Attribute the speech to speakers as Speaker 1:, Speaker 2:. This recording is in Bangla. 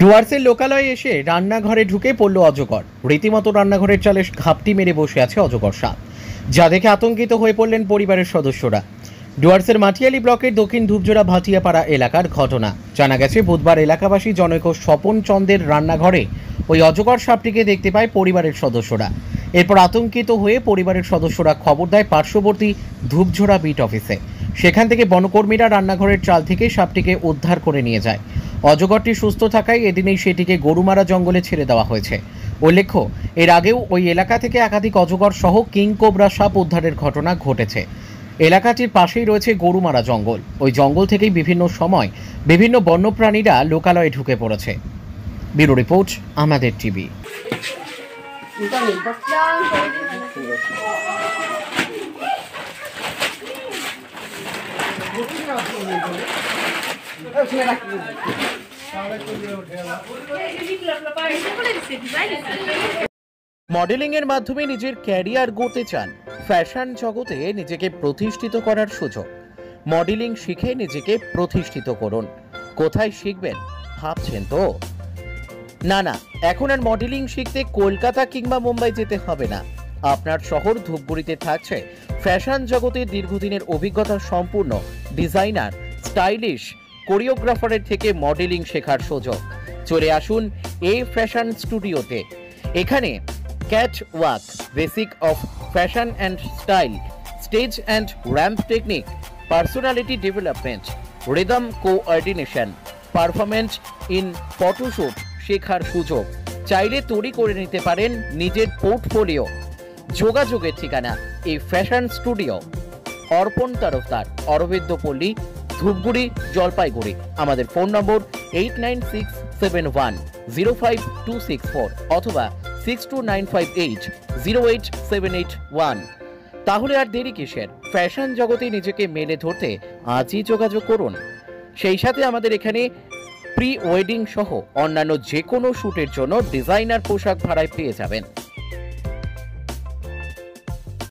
Speaker 1: ডুয়ার্সের লোকালয়ে এসে রান্নাঘরে ঢুকে পড়ল অজগর। রীতিমতো রান্নাঘরের চালে ঘাপটি মেরে বসে আছে অজগর সাপ, যা দেখে আতঙ্কিত হয়ে পড়লেন পরিবারের সদস্যরা। ডুয়ার্সের মাটিয়ালি ব্লকের দক্ষিণ ধূপজোড়া ভাটিয়াপাড়া এলাকার ঘটনা। জানা গেছে, বুধবার এলাকাবাসী জনৈক স্বপন চন্দের রান্নাঘরে ওই অজগর সাপটিকে দেখতে পায় পরিবারের সদস্যরা। এরপর আতঙ্কিত হয়ে পরিবারের সদস্যরা খবর দেয় পার্শ্ববর্তী ধূপঝোড়া বিট অফিসে। সেখান থেকে বনকর্মীরা রান্নাঘরের চাল থেকে সাপটিকে উদ্ধার করে নিয়ে যায়। অজগরটি সুস্থ থাকায় এদিনেই সেটিকে গরুমারা জঙ্গলে ছেড়ে দেওয়া হয়েছে। উল্লেখ্য, এর আগেও ওই এলাকা থেকে একাধিক অজগর সহ কিং কোবরা সাপ উদ্ধারের ঘটনা ঘটেছে। এলাকাটির পাশেই রয়েছে গরুমারা জঙ্গল। ওই জঙ্গল থেকেই বিভিন্ন সময় বিভিন্ন বন্যপ্রাণীরা লোকালয়ে ঢুকে পড়েছে। ব্যুরো রিপোর্ট, আমাদের টিভি। মডেলিং এর মাধ্যমে নিজের ক্যারিয়ার গড়তে চান? ফ্যাশন জগতে নিজেকে প্রতিষ্ঠিত করার সুযোগ। মডেলিং শিখে নিজেকে প্রতিষ্ঠিত করুন। কোথায় শিখবেন ভাবছেন তো? না, এখন আর মডেলিং শিখতে কলকাতা কিংবা মুম্বাই যেতে হবে না। আপনার শহর ধূপগুড়িতে থাকছে ফ্যাশন জগতে দীর্ঘদিনের অভিজ্ঞতা সম্পূর্ণ ডিজাইনার, স্টাইলিশ কোরিওগ্রাফারের থেকে মডেলিং শেখার সুযোগ। চলে আসুন এই ফ্যাশন স্টুডিওতে। এখানে cat walk, basic of fashion and style, stage and ramp technique, personality development, rhythm coordination, performance in photoshoot শেখার সুযোগ। চাইলে তৈরি করে নিতে পারেন নিজের পোর্টফোলিও। যোগাযোগের ঠিকানা এই ফ্যাশন স্টুডিও, অর্পণ তরফদার, অরবিন্দ পল্লী, ধূপগুড়ি, জলপাইগুড়ি। আমাদের ফোন নম্বর 8967105264 অথবা 6295808781। তাহলে আর দেরি কিসের? ফ্যাশন জগতে নিজেকে মেলে ধরতে আজই যোগাযোগ করুন। সেই সাথে আমাদের এখানে প্রি ওয়েডিং সহ অন্যান্য যে কোনো শ্যুটের জন্য ডিজাইনার পোশাক ভাড়ায় পেয়ে যাবেন।